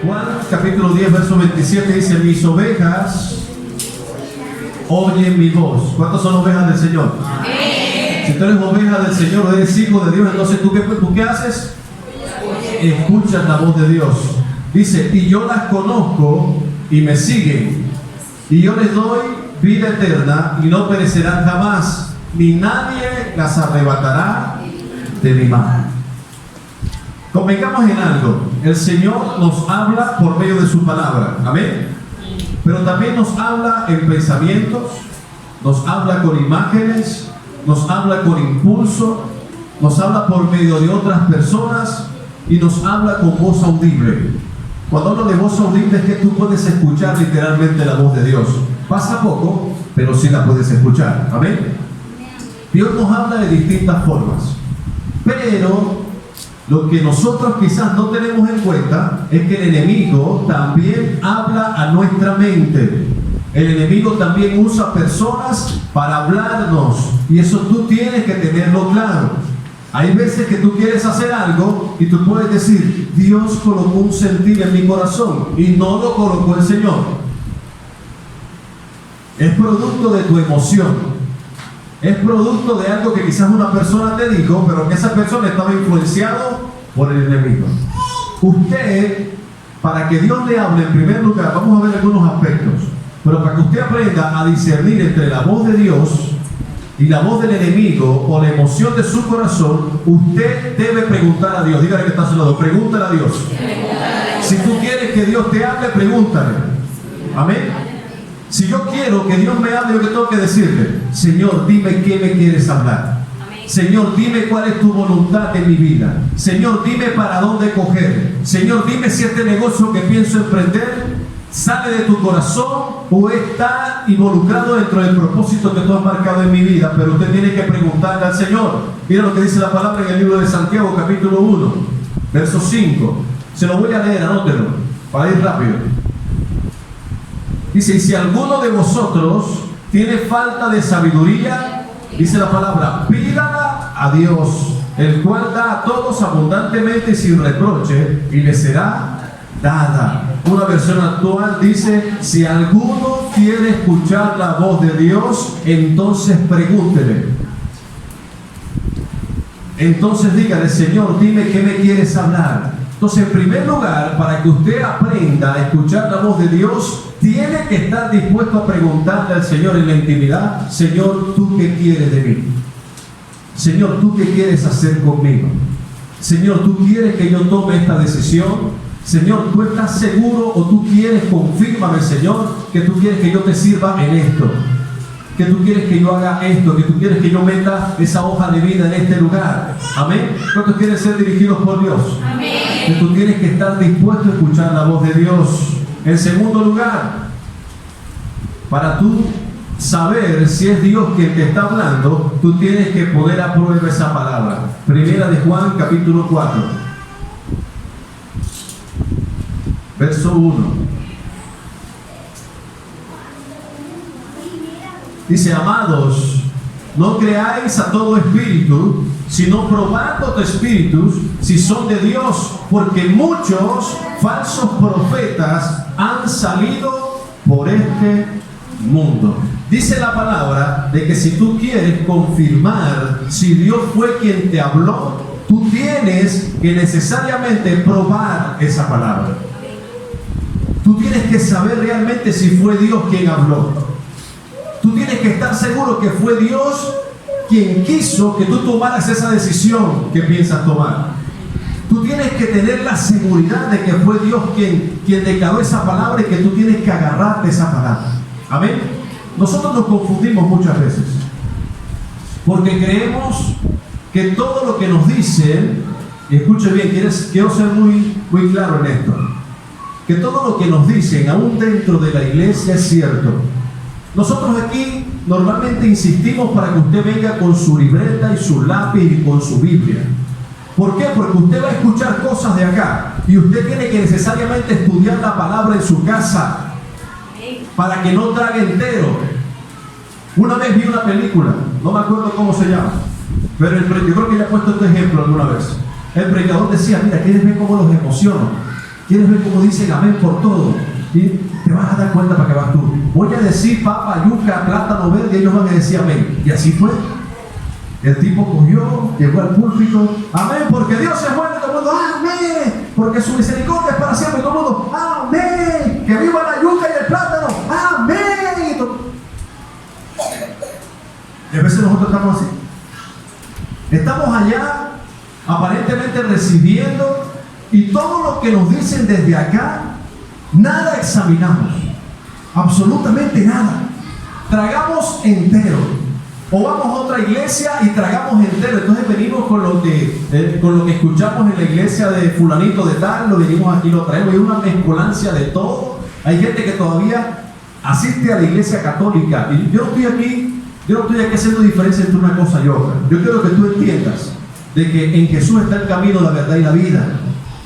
Juan capítulo 10, verso 27 dice: mis ovejas oyen mi voz. ¿Cuántas son ovejas del Señor? Amén. Si tú eres oveja del Señor, eres hijo de Dios, entonces ¿tú qué haces? Escuchas la voz de Dios. Dice: y yo las conozco y me siguen, y yo les doy vida eterna y no perecerán jamás, ni nadie las arrebatará de mi mano. Convengamos en algo: el Señor nos habla por medio de su palabra, amén, pero también nos habla en pensamientos, nos habla con imágenes, nos habla con impulso, nos habla por medio de otras personas y nos habla con voz audible. Cuando hablo de voz audible es que tú puedes escuchar literalmente la voz de Dios. Pasa poco, pero sí la puedes escuchar, amén. Dios nos habla de distintas formas, pero lo que nosotros quizás no tenemos en cuenta es que el enemigo también habla a nuestra mente. El enemigo también usa personas para hablarnos, y eso tú tienes que tenerlo claro. Hay veces que tú quieres hacer algo y tú puedes decir: Dios colocó un sentir en mi corazón, y no lo colocó el Señor. Es producto de tu emoción. Es producto de algo que quizás una persona te dijo, pero que esa persona estaba influenciado por el enemigo. Usted, para que Dios le hable, en primer lugar, vamos a ver algunos aspectos, pero para que usted aprenda a discernir entre la voz de Dios y la voz del enemigo o la emoción de su corazón, usted debe preguntar a Dios. Dígale que está a su lado: pregúntale a Dios. Si tú quieres que Dios te hable, pregúntale. Amén. Si yo quiero que Dios me hable, yo que tengo que decirle: Señor, dime qué me quieres hablar. Amén. Señor, dime cuál es tu voluntad en mi vida. Señor, dime para dónde coger. Señor, dime si este negocio que pienso emprender sale de tu corazón o está involucrado dentro del propósito que tú has marcado en mi vida. Pero usted tiene que preguntarle al Señor. Mira lo que dice la palabra en el libro de Santiago, capítulo 1, verso 5. Se lo voy a leer, anótelo, para ir rápido. Dice: y si alguno de vosotros tiene falta de sabiduría, dice la palabra, pídala a Dios, el cual da a todos abundantemente y sin reproche, y le será dada. Una versión actual dice: si alguno quiere escuchar la voz de Dios, entonces pregúntele. Entonces dígale: Señor, dime qué me quieres hablar. Entonces, en primer lugar, para que usted aprenda a escuchar la voz de Dios, tiene que estar dispuesto a preguntarle al Señor en la intimidad: Señor, ¿tú qué quieres de mí? Señor, ¿tú qué quieres hacer conmigo? Señor, ¿tú quieres que yo tome esta decisión? Señor, ¿tú estás seguro o tú quieres, confírmame, Señor, que tú quieres que yo te sirva en esto? Que tú quieres que yo haga esto, que tú quieres que yo meta esa hoja de vida en este lugar. Amén. ¿Cuántos quieren ser dirigidos por Dios? Amén. Que tú tienes que estar dispuesto a escuchar la voz de Dios. En segundo lugar, para tú saber si es Dios quien te está hablando, tú tienes que poner a prueba esa palabra. Primera de Juan, capítulo 4, verso 1. Dice: amados, no creáis a todo espíritu, sino probad los espíritus si son de Dios, porque muchos falsos profetas han salido por este mundo. Dice la palabra de que si tú quieres confirmar si Dios fue quien te habló, tú tienes que necesariamente probar esa palabra. Tú tienes que saber realmente si fue Dios quien habló. Tú tienes que estar seguro que fue Dios quien quiso que tú tomaras esa decisión que piensas tomar. Tú tienes que tener la seguridad de que fue Dios quien declaró esa palabra y que tú tienes que agarrarte esa palabra. Amén. Nosotros nos confundimos muchas veces porque creemos que todo lo que nos dicen, y escuche bien, quiero ser muy claro en esto, que todo lo que nos dicen, aún dentro de la iglesia, es cierto. Nosotros aquí normalmente insistimos para que usted venga con su libreta y su lápiz y con su Biblia. ¿Por qué? Porque usted va a escuchar cosas de acá y usted tiene que necesariamente estudiar la palabra en su casa para que no trague entero. Una vez vi una película, no me acuerdo cómo se llama, pero yo creo que ya he puesto este ejemplo alguna vez. El predicador decía: mira, ¿quieres ver cómo los emociono? ¿Quieres ver cómo dicen amén por todo? Y te vas a dar cuenta para que vas tú. Voy a decir papa, yuca, plátano verde y ellos van a decir amén. Y así fue. El tipo cogió, llegó al púlpito, amén, porque Dios es bueno, y todo el mundo, amén, porque su misericordia es para siempre, y todo el mundo, amén, que viva la yuca y el plátano, amén. Y a veces nosotros estamos así. Estamos allá, aparentemente recibiendo, y todo lo que nos dicen desde acá, nada examinamos, absolutamente nada. Tragamos entero. O vamos a otra iglesia y tragamos entero. Entonces venimos con lo que escuchamos en la iglesia de fulanito de tal, lo venimos aquí, lo traemos. Hay una mezcolancia de todo. Hay gente que todavía asiste a la iglesia católica. Y yo no estoy aquí haciendo diferencia entre una cosa y otra. Yo quiero que tú entiendas de que en Jesús está el camino, la verdad y la vida.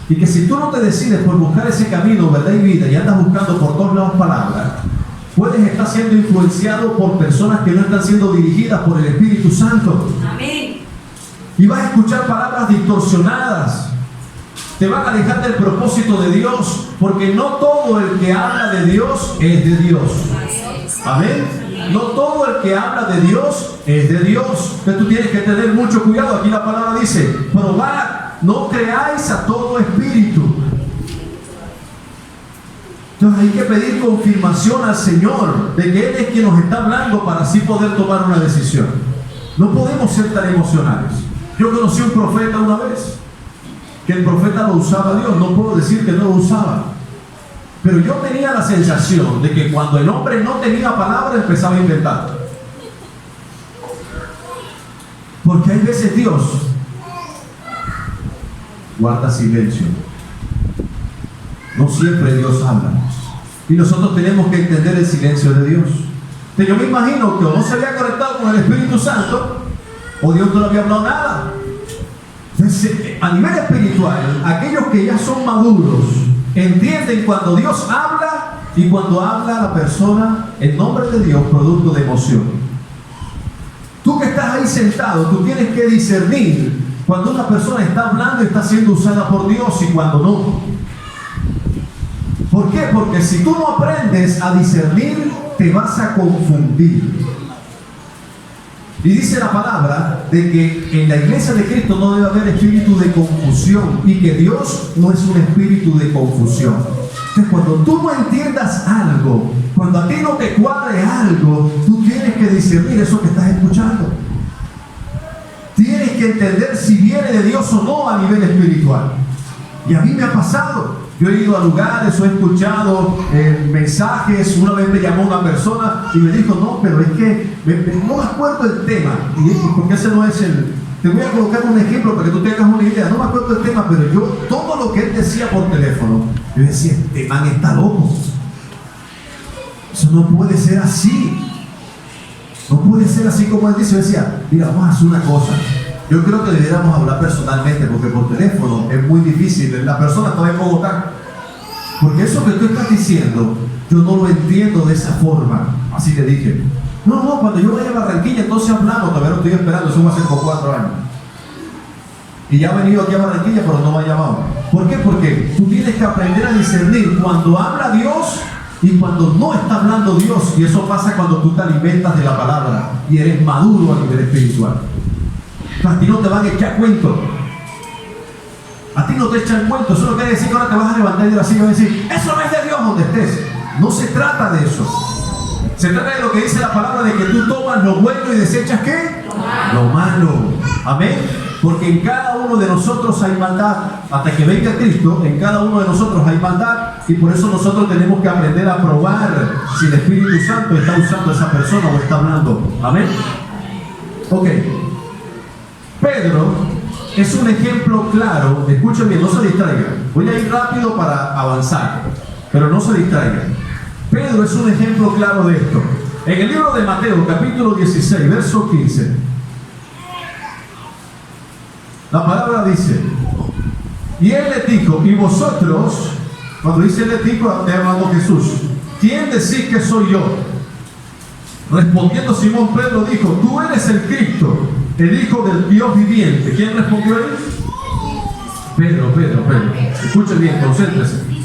Y que si tú no te decides por buscar ese camino, verdad y vida, y andas buscando por todos lados palabras, puedes estar siendo influenciado por personas que no están siendo dirigidas por el Espíritu Santo. Amén. Y vas a escuchar palabras distorsionadas. Te van a alejar del propósito de Dios, porque no todo el que habla de Dios es de Dios. Amén. No todo el que habla de Dios es de Dios. Entonces tú tienes que tener mucho cuidado. Aquí la palabra dice, probad, no creáis a todo espíritu. Entonces hay que pedir confirmación al Señor de que Él es quien nos está hablando para así poder tomar una decisión. No podemos ser tan emocionales. Yo conocí un profeta una vez, que el profeta lo usaba Dios, no puedo decir que no lo usaba. Pero yo tenía la sensación de que cuando el hombre no tenía palabra empezaba a inventar. Porque hay veces Dios guarda silencio. No siempre Dios habla. Y nosotros tenemos que entender el silencio de Dios. Entonces yo me imagino que o no se había conectado con el Espíritu Santo, o Dios no le había hablado nada. Entonces, a nivel espiritual, aquellos que ya son maduros, entienden cuando Dios habla y cuando habla la persona en nombre de Dios, producto de emoción. Tú que estás ahí sentado, tú tienes que discernir cuando una persona está hablando y está siendo usada por Dios y cuando no. ¿Por qué? Porque si tú no aprendes a discernir, te vas a confundir. Y dice la palabra de que en la iglesia de Cristo no debe haber espíritu de confusión y que Dios no es un espíritu de confusión. Entonces, cuando tú no entiendas algo, cuando a ti no te cuadre algo, tú tienes que discernir eso que estás escuchando. Tienes que entender si viene de Dios o no a nivel espiritual. Y a mí me ha pasado. Yo he ido a lugares o he escuchado mensajes. Una vez me llamó una persona y me dijo, no, pero es que no me acuerdo el tema. Y dije, porque ese no es el... Te voy a colocar un ejemplo para que tú tengas una idea. No me acuerdo el tema, pero yo, todo lo que él decía por teléfono, yo decía, este man está loco. Eso no puede ser así. No puede ser así como él dice. Yo decía, mira, vamos a hacer una cosa. Yo creo que deberíamos hablar personalmente, porque por teléfono es muy difícil. La persona está en Bogotá. Porque eso que tú estás diciendo, yo no lo entiendo de esa forma. Así le dije. No, cuando yo vaya a Barranquilla, entonces hablamos. Todavía lo estoy esperando, eso va a ser por 4 años. Y ya ha venido aquí a Barranquilla, pero no me ha llamado. ¿Por qué? Porque tú tienes que aprender a discernir cuando habla Dios y cuando no está hablando Dios. Y eso pasa cuando tú te alimentas de la palabra y eres maduro a nivel espiritual. A ti no te van a echar cuento. A ti no te echan cuento. Eso no quiere decir que ahora te vas a levantar de la silla y vas a decir, eso no es de Dios donde estés. No se trata de eso. Se trata de lo que dice la palabra, de que tú tomas lo bueno y desechas ¿qué? Lo malo. Amén. Porque en cada uno de nosotros hay maldad. Hasta que venga Cristo, en cada uno de nosotros hay maldad. Y por eso nosotros tenemos que aprender a probar si el Espíritu Santo está usando a esa persona o está hablando. Amén. Ok. Pedro es un ejemplo claro. Escuchen bien, no se distraigan. Voy a ir rápido para avanzar, pero no se distraigan. Pedro es un ejemplo claro de esto. En el libro de Mateo, capítulo 16, verso 15, la palabra dice, y él le dijo, y vosotros, cuando dice él le dijo, te hablando Jesús, ¿quién decís que soy yo? Respondiendo Simón Pedro dijo, tú eres el Cristo, el Hijo del Dios viviente. ¿Quién respondió ahí? Pedro. Escuchen bien, concéntrese.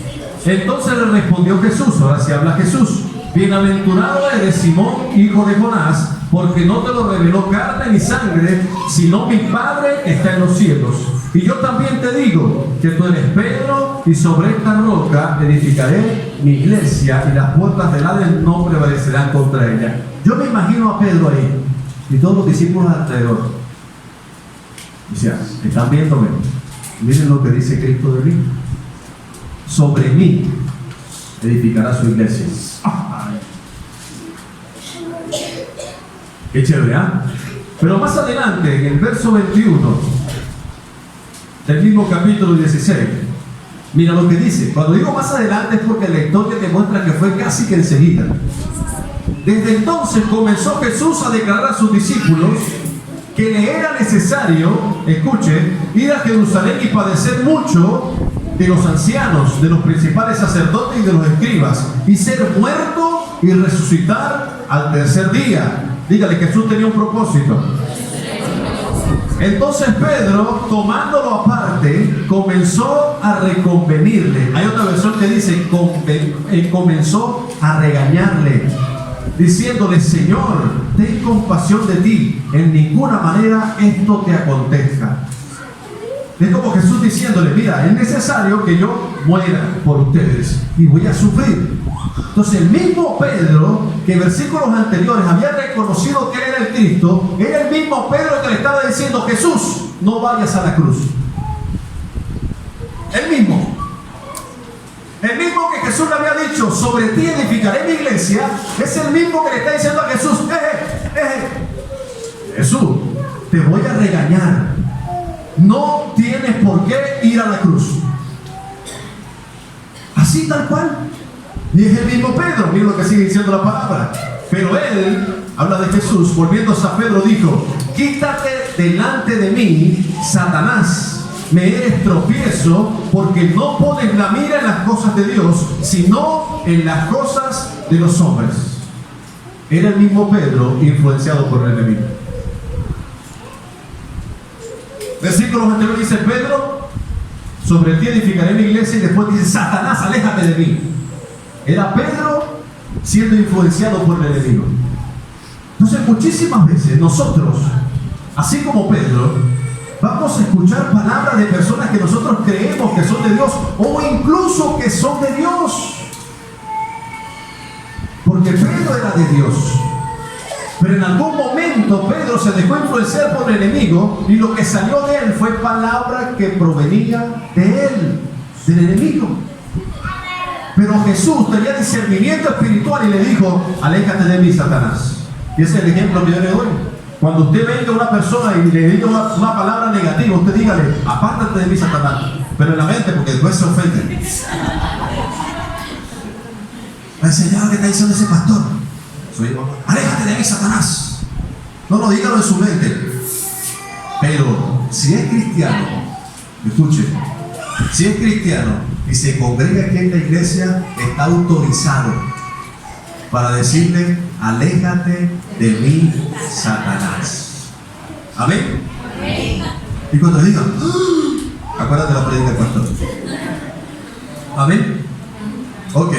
Entonces le respondió Jesús, ahora sí habla Jesús: bienaventurado eres, Simón, hijo de Jonás, porque no te lo reveló carne ni sangre, sino mi Padre que está en los cielos. Y yo también te digo que tú eres Pedro, y sobre esta roca edificaré mi iglesia, y las puertas del Hades no prevalecerán contra ella. Yo me imagino a Pedro ahí, y todos los discípulos alrededor. Decían: están viéndome, miren lo que dice Cristo de mí. Sobre mí edificará su iglesia. Qué chévere, ¿ah? Pero más adelante, en el verso 21 del mismo capítulo 16, mira lo que dice. Cuando digo más adelante es porque la historia te muestra que fue casi que enseguida. Desde entonces comenzó Jesús a declarar a sus discípulos que le era necesario, escuchen, ir a Jerusalén y padecer mucho de los ancianos, de los principales sacerdotes y de los escribas, y ser muerto y resucitar al tercer día. Dígale, Jesús tenía un propósito. Entonces Pedro, tomándolo aparte, comenzó a reconvenirle. Hay otra versión que dice comenzó a regañarle, diciéndole: Señor, ten compasión de ti, en ninguna manera esto te acontezca. Es como Jesús diciéndole: mira, es necesario que yo muera por ustedes y voy a sufrir. Entonces el mismo Pedro, que en versículos anteriores había reconocido que era el Cristo, era el mismo Pedro que le estaba diciendo: Jesús, no vayas a la cruz. El mismo que Jesús le había dicho: sobre ti edificaré mi iglesia, es el mismo que le está diciendo a Jesús: Jesús, te voy a regañar. No tienes por qué ir a la cruz. Así tal cual. Y es el mismo Pedro. Mira lo que sigue diciendo la palabra. Pero él, habla de Jesús, volviéndose a Pedro, dijo: quítate delante de mí, Satanás. Me eres tropiezo, porque no pones la mira en las cosas de Dios, sino en las cosas de los hombres. Era el mismo Pedro influenciado por el enemigo. Versículos anteriores dice: Pedro, sobre ti edificaré mi iglesia, y después dice: Satanás, aléjate de mí. Era Pedro siendo influenciado por el enemigo. Entonces muchísimas veces nosotros, así como Pedro, vamos a escuchar palabras de personas que nosotros creemos que son de Dios, o incluso que son de Dios, porque Pedro era de Dios. Pero en algún momento Pedro se dejó influenciar por el enemigo, y lo que salió de él fue palabra que provenía de él, del enemigo. Pero Jesús tenía discernimiento espiritual y le dijo: aléjate de mí, Satanás. Y ese es el ejemplo que yo le doy. Cuando usted venga a una persona y le diga una palabra negativa, usted dígale: apártate de mí, Satanás. Pero en la mente, porque después se ofende. El Señor, ¿qué está diciendo ese pastor? Aléjate de mí, Satanás. No, dígalo en su mente. Pero si es cristiano, escuche, si es cristiano y se congrega aquí en la iglesia, está autorizado para decirle: aléjate de mí, Satanás. Amén. Y cuando le digan: acuérdate la predica del pastor. Amén. Ok.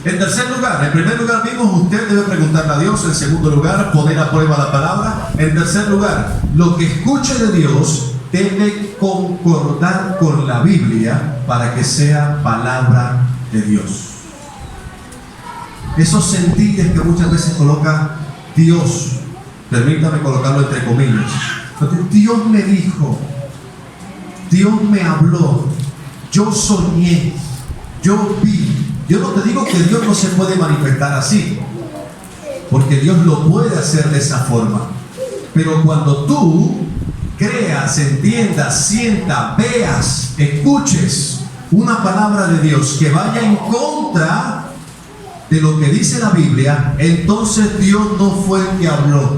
En tercer lugar, en primer lugar vimos: usted debe preguntarle a Dios. En segundo lugar, poner a prueba la palabra. En tercer lugar, lo que escuche de Dios debe concordar con la Biblia para que sea palabra de Dios. Esos sentidos que muchas veces coloca Dios, permítame colocarlo entre comillas, Dios me dijo, Dios me habló, yo soñé, yo vi. Yo no te digo que Dios no se puede manifestar así, porque Dios lo puede hacer de esa forma. Pero cuando tú creas, entiendas, sientas, veas, escuches una palabra de Dios que vaya en contra de lo que dice la Biblia, entonces Dios no fue el que habló.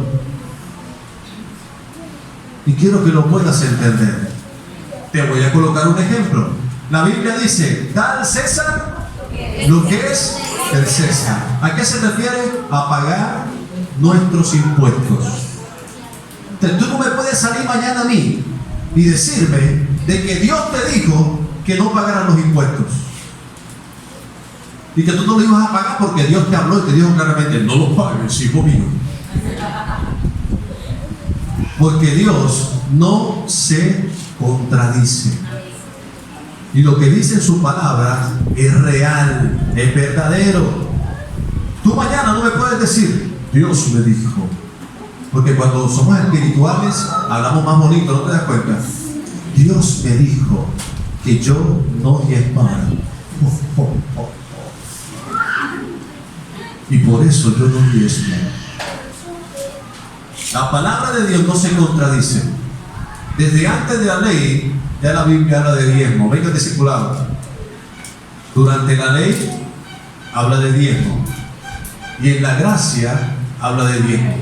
Y quiero que lo puedas entender. Te voy a colocar un ejemplo. La Biblia dice: da al César lo que es del César. ¿A qué se refiere? A pagar nuestros impuestos. Entonces, tú no me puedes salir mañana a mí y decirme de que Dios te dijo que no pagaran los impuestos. y que tú no lo ibas a pagar porque Dios te habló y te dijo claramente, no lo pagues, hijo mío. Porque Dios no se contradice. Y lo que dice en su palabra es real, es verdadero. Tú mañana no me puedes decir, Dios me dijo. Porque cuando somos espirituales, hablamos más bonito, ¿no te das cuenta? Dios me dijo que yo no diezmara. Y por eso yo no diezmo. La palabra de Dios no se contradice. Desde antes de la ley, ya la Biblia habla de diezmo. Venga discipulado. Durante la ley, habla de diezmo. Y en la gracia, habla de diezmo.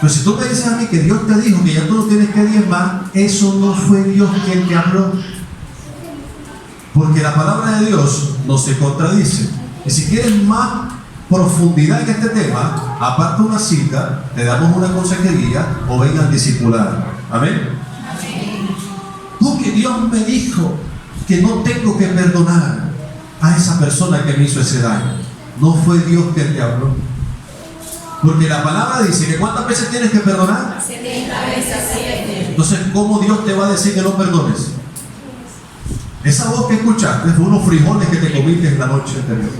Pero si tú me dices a mí que Dios te dijo que ya tú no tienes que diezmar, eso no fue Dios quien te habló. Porque la palabra de Dios no se contradice. Y si quieres más profundidad en este tema, aparte una cita, te damos una consejería o venga al discipular. Amén. Porque Dios me dijo que no tengo que perdonar a esa persona que me hizo ese daño. No fue Dios quien te habló. Porque la palabra dice que ¿cuántas veces tienes que perdonar? 70 veces 7. Entonces, ¿cómo Dios te va a decir que no perdones? Esa voz que escuchaste fue unos frijoles que te comiste en la noche anterior.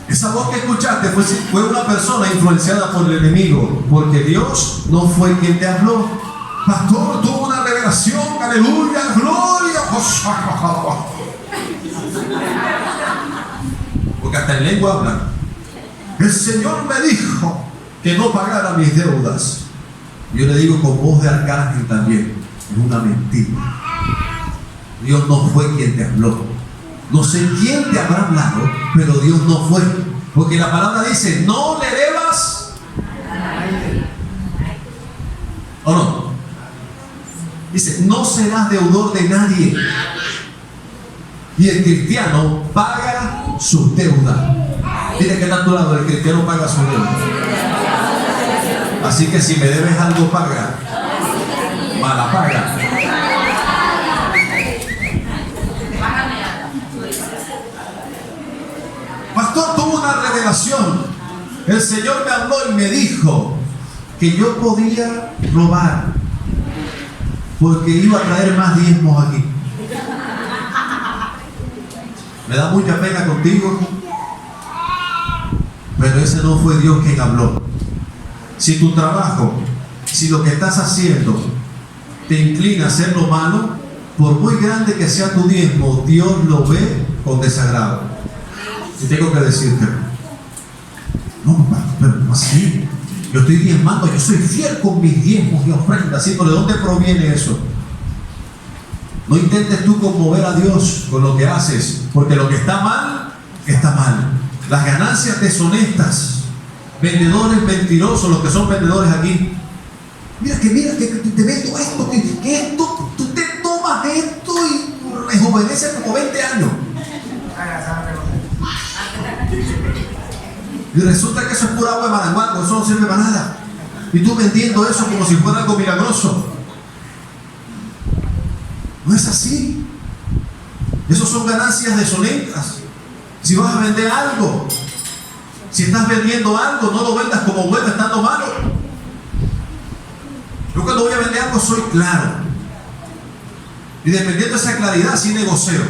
Esa voz que escuchaste fue una persona influenciada por el enemigo, porque Dios no fue quien te habló. Pastor, tuvo una revelación, aleluya, gloria. Porque hasta en lengua hablan. El Señor me dijo que no pagara mis deudas. Yo le digo con voz de arcángel también, es una mentira. Dios no fue quien te habló. No sé quién te habrá hablado, pero Dios no fue. Porque la palabra dice, no le debas. ¿O no? Dice, no serás deudor de nadie. Y el cristiano paga sus deudas. Mira que está a tu lado, el cristiano paga sus deudas. Así que si me debes algo, paga. Mala paga. Pastor, tuvo una revelación. El Señor me habló y me dijo que yo podía robar porque iba a traer más diezmos aquí. Me da mucha pena contigo, pero ese no fue Dios quien habló. Si tu trabajo, si lo que estás haciendo te inclina a hacer lo malo, por muy grande que sea tu diezmo, Dios lo ve con desagrado. Y tengo que decirte, no, pero no así. Yo estoy diezmando, yo soy fiel con mis diezmos y ofrendas. ¿Sí? ¿Pero de dónde proviene eso? No intentes tú conmover a Dios con lo que haces, porque lo que está mal, está mal. Las ganancias deshonestas, vendedores mentirosos, los que son vendedores aquí. Mira que te vendo esto, que esto, tú te tomas esto y rejuveneces como 20 años. Y resulta que eso es pura agua de maranguango, eso no sirve para nada. Y tú vendiendo eso como si fuera algo milagroso. No es así. Esos son ganancias deshonestas. Si vas a vender algo, si estás vendiendo algo, no lo vendas como bueno estando malo. Yo cuando voy a vender algo soy claro. Y dependiendo de esa claridad, sí negocio.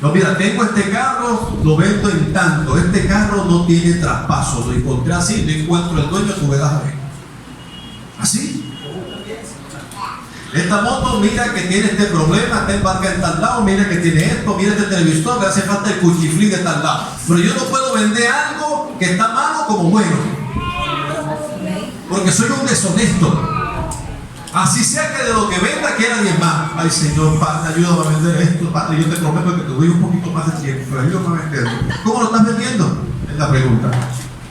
No, mira, tengo este carro, lo vendo en tanto. Este carro no tiene traspaso. Lo encontré así, no encuentro el dueño, tú me das a ver. ¿Así? Esta moto, mira que tiene este problema, está embarcada en tal lado, mira que tiene esto, mira este televisor, le hace falta el cuchiflí de tal lado. Pero yo no puedo vender algo que está malo como bueno. Porque soy un deshonesto. Así sea que de lo que venda quiera diezmar. Ay, Señor, Padre, ayúdame a vender esto, Padre. Yo te prometo que te doy un poquito más de tiempo, pero ayúdame a venderlo. ¿Cómo lo estás vendiendo? Es la pregunta.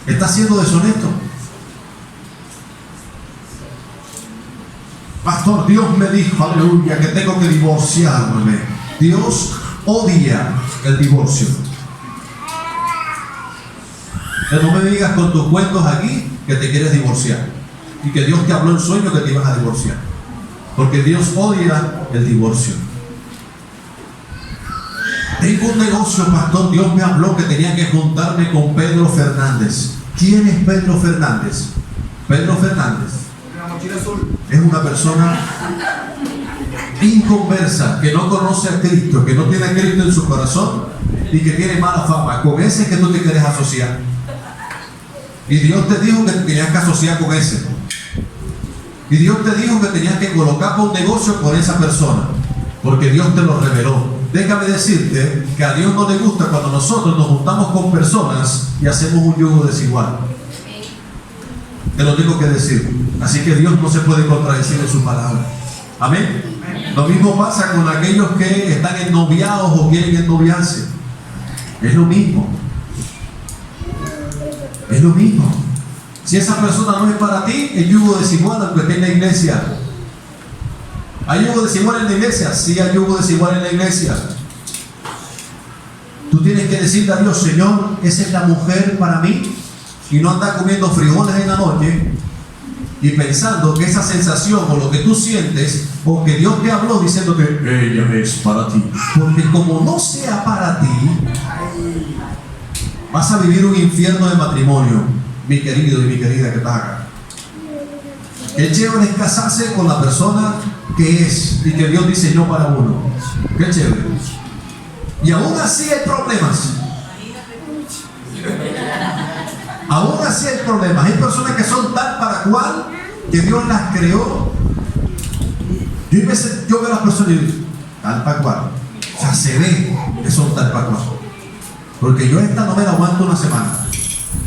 ¿Estás siendo deshonesto? Pastor, Dios me dijo, aleluya, que tengo que divorciarme. Dios odia el divorcio. Pero no me digas con tus cuentos aquí que te quieres divorciar y que Dios te habló en sueño que te ibas a divorciar. Porque Dios odia el divorcio. Tengo un negocio, pastor. Dios me habló que tenía que juntarme con Pedro Fernández. ¿Quién es Pedro Fernández? Pedro Fernández es una persona inconversa, que no conoce a Cristo, que no tiene a Cristo en su corazón y que tiene mala fama. Con ese es que tú te quieres asociar. Y Dios te dijo que te tenías que asociar con ese. Y Dios te dijo que tenías que colocar para un negocio con esa persona, porque Dios te lo reveló. Déjame decirte que a Dios no le gusta cuando nosotros nos juntamos con personas y hacemos un yugo desigual. Te lo tengo que decir. Así que Dios no se puede contradecir en su palabra. Amén. Lo mismo pasa con aquellos que están ennoviados o quieren ennoviarse. Es lo mismo. Es lo mismo. Si esa persona no es para ti, es yugo desigual aunque esté en la iglesia. ¿Hay yugo desigual en la iglesia? Sí, hay yugo desigual en la iglesia. Tú tienes que decirle a Dios: Señor, esa es la mujer para mí. Y no andar comiendo frijoles en la noche y pensando que esa sensación o lo que tú sientes o que Dios te habló diciéndote ella es para ti. Porque como no sea para ti, vas a vivir un infierno de matrimonio, mi querido y mi querida que estás acá. El chévere es casarse con la persona que es y que Dios diseñó para uno. Qué chévere. Y aún así hay problemas. Aún así hay problemas. Hay personas que son tal para cual que Dios las creó. Yo veo a las personas y digo, tal para cual. O sea, se ve que son tal para cual. Porque yo esta no me la aguanto una semana.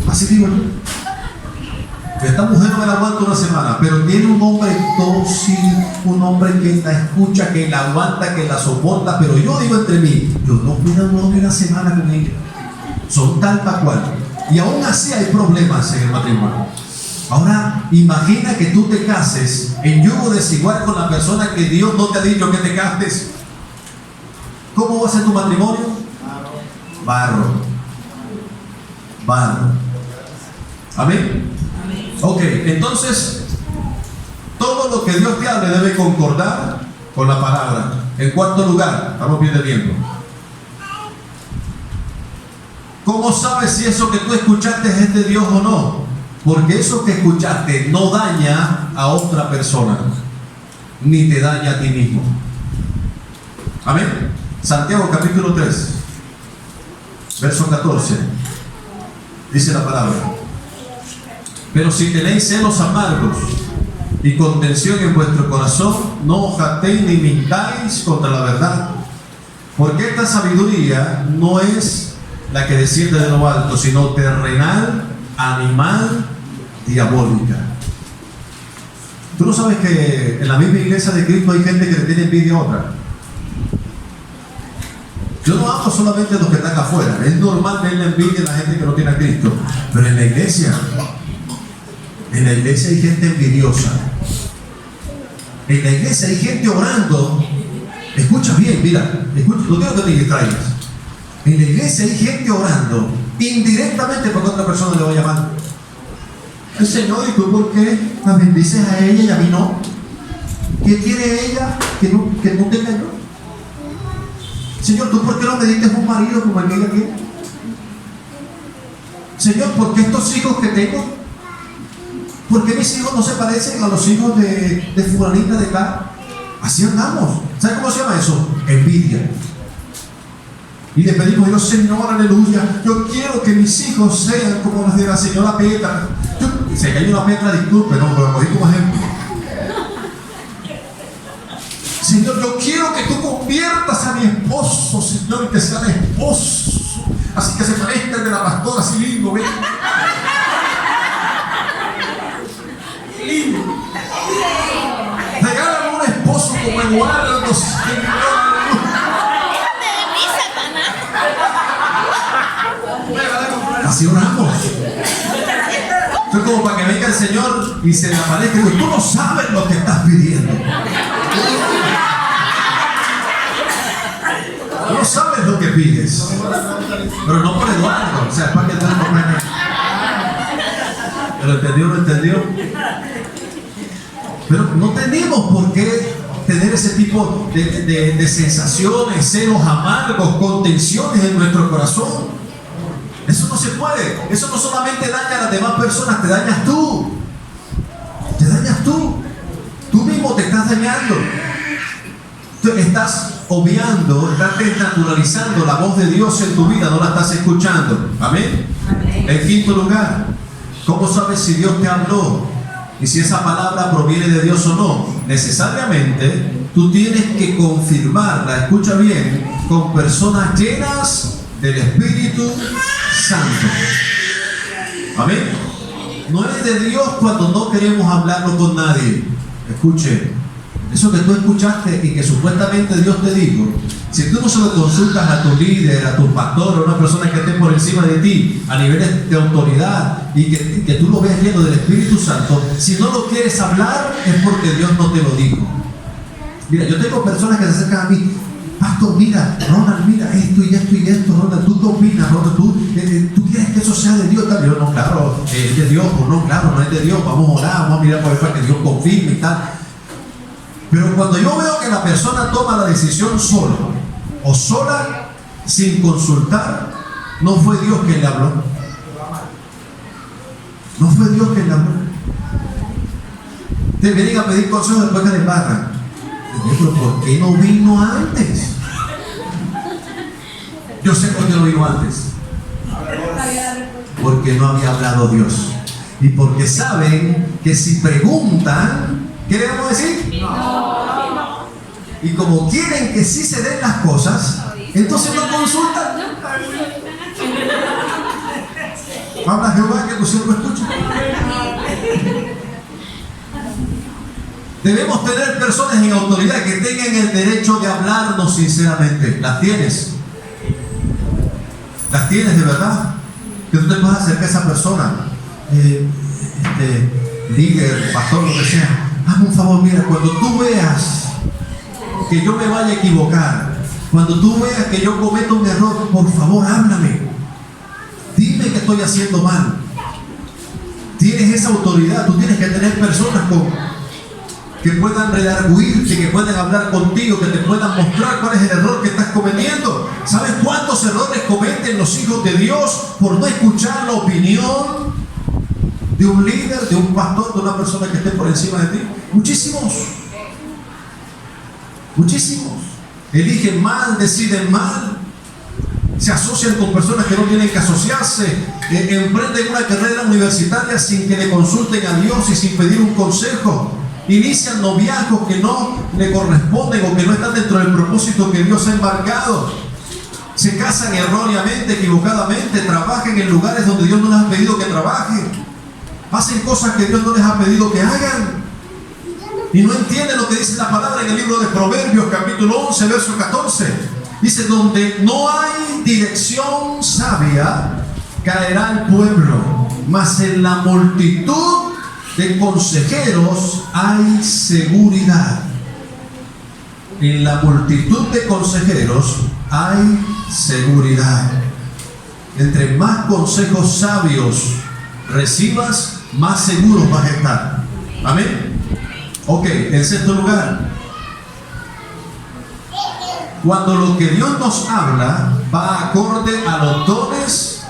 Así digo yo. Esta mujer no me la aguanto una semana, pero tiene un hombre dócil, un hombre que la escucha, que la aguanta, que la soporta. Pero yo digo entre mí, yo no puedo una semana con ella. Son tal para cual. Y aún así hay problemas en el matrimonio. Ahora, imagina que tú te cases en yugo desigual con la persona que Dios no te ha dicho que te cases. ¿Cómo va a ser tu matrimonio? Barro. Barro. ¿Amén? Ok, entonces, todo lo que Dios te hable debe concordar con la palabra. En cuarto lugar, estamos bien de tiempo. ¿Cómo sabes si eso que tú escuchaste es de Dios o no? Porque eso que escuchaste no daña a otra persona, ni te daña a ti mismo. Amén. Santiago capítulo 3, verso 14. Dice la palabra: pero si tenéis celos amargos y contención en vuestro corazón, no os jactéis ni mintáis contra la verdad. Porque esta sabiduría no es la que desciende de lo alto, sino terrenal, animal, diabólica. ¿Tú no sabes que en la misma iglesia de Cristo hay gente que le tiene envidia a otra? Yo no hablo solamente de los que están afuera. Es normal ver la envidia a la gente que no tiene a Cristo. Pero en la iglesia hay gente envidiosa. En la iglesia hay gente orando. Escucha bien, mira, escucha, no quiero que te distraigas. En la iglesia hay gente orando indirectamente porque otra persona le va a llamar. El Señor, ¿y tú por qué la bendices a ella y a mí no? ¿Qué tiene ella que no tenga yo? Señor, ¿tú por qué no me diste un marido como el que ella tiene? Señor, ¿por qué estos hijos que tengo? ¿Por qué mis hijos no se parecen a los hijos de fulanita de acá? Así andamos. ¿Sabes cómo se llama eso? Envidia. Y le pedimos a Dios: Señor, aleluya, yo quiero que mis hijos sean como los de la señora Petra. Se cayó una Petra, disculpe, no, pero lo cogí como ejemplo. Señor, yo quiero que tú conviertas a mi esposo, Señor, y que sea mi esposo. Así que se parezca el de la pastora, así lindo, ¿ven? Lindo. Regálame un esposo como Eduardo, Señor. Así oramos. Esto es como para que venga el Señor y se le aparezca y diga: tú no sabes lo que estás pidiendo. Tú no sabes lo que pides. Pero no por Eduardo. O sea, para que Eduardo no venga. ¿Lo entendió? ¿Lo entendió? Pero no tenemos por qué tener ese tipo de sensaciones, celos amargos, contenciones en nuestro corazón. Eso no se puede. Eso no solamente daña a las demás personas, te dañas tú. Te dañas tú. Tú mismo te estás dañando. Tú estás obviando, estás desnaturalizando la voz de Dios en tu vida, no la estás escuchando. Amén. En quinto lugar, ¿cómo sabes si Dios te habló y si esa palabra proviene de Dios o no? Necesariamente tú tienes que confirmarla, escucha bien, con personas llenas del Espíritu Santo. Amén. No es de Dios cuando no queremos hablarlo con nadie. Escuche, eso que tú escuchaste y que supuestamente Dios te dijo, si tú no se lo consultas a tu líder, a tu pastor, a una persona que esté por encima de ti, a niveles de autoridad, y que tú lo veas lleno del Espíritu Santo, si no lo quieres hablar es porque Dios no te lo dijo. Mira, yo tengo personas que se acercan a mí, pastor, mira, Ronald, mira esto y esto y esto, Ronald, ¿tú qué opinas, Ronald? ¿Tú quieres que eso sea de Dios? Yo, no, claro, es de Dios, o no, claro, no es de Dios, vamos a orar, vamos a mirar por ahí para que Dios confirme y tal. Pero cuando yo veo que la persona toma la decisión solo o sola, sin consultar, no fue Dios quien le habló. No fue Dios quien le habló. Te vienen a pedir consejos después que le embarran. Pero ¿por qué no vino antes? Yo sé por qué no vino antes. Porque no había hablado Dios. Y porque saben que si preguntan, ¿qué le vamos a decir? No. Y como quieren que sí se den las cosas, entonces no consultan. Habla Jehová que tu siervo escucha. Debemos tener personas en autoridad que tengan el derecho de hablarnos sinceramente. ¿Las tienes? ¿Las tienes de verdad? Que tú te puedas acercar a esa persona, líder, pastor, lo que sea. Hazme un favor, mira, cuando tú veas que yo me vaya a equivocar, cuando tú veas que yo cometo un error, por favor, háblame. Dime que estoy haciendo mal. Tienes esa autoridad, tú tienes que tener personas que puedan redarguirte, que puedan hablar contigo, que te puedan mostrar cuál es el error que estás cometiendo. ¿Sabes cuántos errores cometen los hijos de Dios por no escuchar la opinión de un líder, de un pastor, de una persona que esté por encima de ti? Muchísimos. Muchísimos. Eligen mal, deciden mal, se asocian con personas que no tienen que asociarse, emprenden una carrera universitaria sin que le consulten a Dios y sin pedir un consejo. Inician noviazgos que no le corresponden o que no están dentro del propósito que Dios ha embarcado. Se casan erróneamente, equivocadamente, trabajan en lugares donde Dios no les ha pedido que trabajen. Hacen cosas que Dios no les ha pedido que hagan. Y no entienden lo que dice la palabra en el libro de Proverbios, capítulo 11, verso 14. Dice, donde no hay dirección sabia, caerá el pueblo, mas en la multitud de consejeros hay seguridad. En la multitud de consejeros hay seguridad. Entre más consejos sabios recibas, más seguros vas a estar. Amén. Ok, en sexto lugar, cuando lo que Dios nos habla va acorde a los dones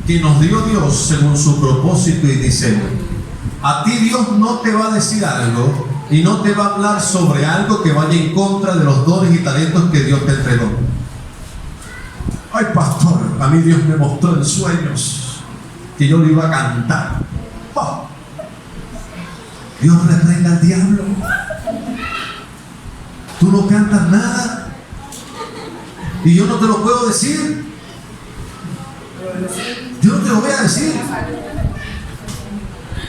que nos dio Dios según su propósito y diseño. A ti Dios no te va a decir algo y no te va a hablar sobre algo que vaya en contra de los dones y talentos que Dios te entregó. Ay, pastor, a mí Dios me mostró en sueños que yo le iba a cantar. Oh, Dios reprenda al diablo. Tú no cantas nada y yo no te lo puedo decir. Yo no te lo voy a decir.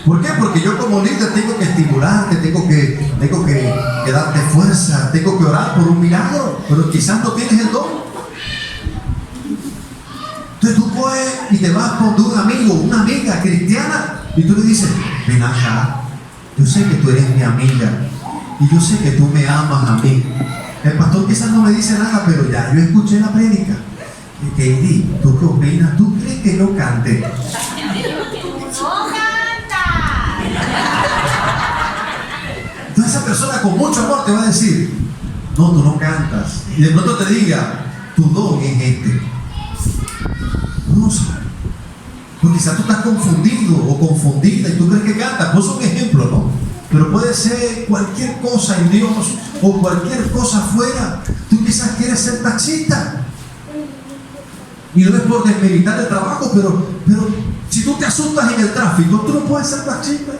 ¿Por qué? Porque yo como líder tengo que estimularte, tengo que darte fuerza, tengo que orar por un milagro, pero quizás no tienes el don. Entonces tú puedes y te vas con un amigo, una amiga cristiana, y tú le dices, ven acá, yo sé que tú eres mi amiga, y yo sé que tú me amas a mí. El pastor quizás no me dice nada, pero ya yo escuché la prédica. Y Katie, ¿tú qué opinas? ¿Tú crees que yo cante? Entonces esa persona con mucho amor te va a decir, no, tú no cantas. Y de pronto te diga, tu don es este. No sabes. Porque quizás tú estás confundido o confundida y tú crees que cantas. Pues es un ejemplo, ¿no? Pero puede ser cualquier cosa en Dios o cualquier cosa afuera. Tú quizás quieres ser taxista. Y no es por desmeritar el trabajo, pero si tú te asustas en el tráfico, tú no puedes ser taxista.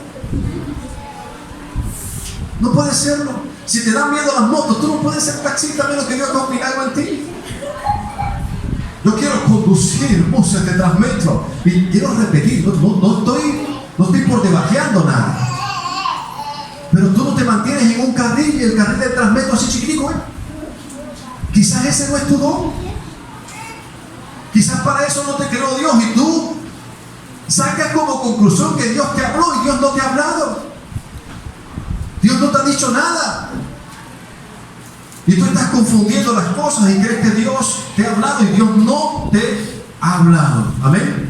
No puedes serlo. Si te dan miedo las motos, tú no puedes ser taxista a menos que Dios haga un milagro en ti. Yo quiero conducir buses de Transmetro y quiero repetir, no estoy por debajeando nada. Pero tú no te mantienes en un carril y el carril del Transmetro así chiquitico, ¿eh? Quizás ese no es tu don. Quizás para eso no te creó Dios y tú sacas como conclusión que Dios te habló y Dios no te ha hablado. Dios no te ha dicho nada. Y tú estás confundiendo las cosas y crees que Dios te ha hablado y Dios no te ha hablado. Amén.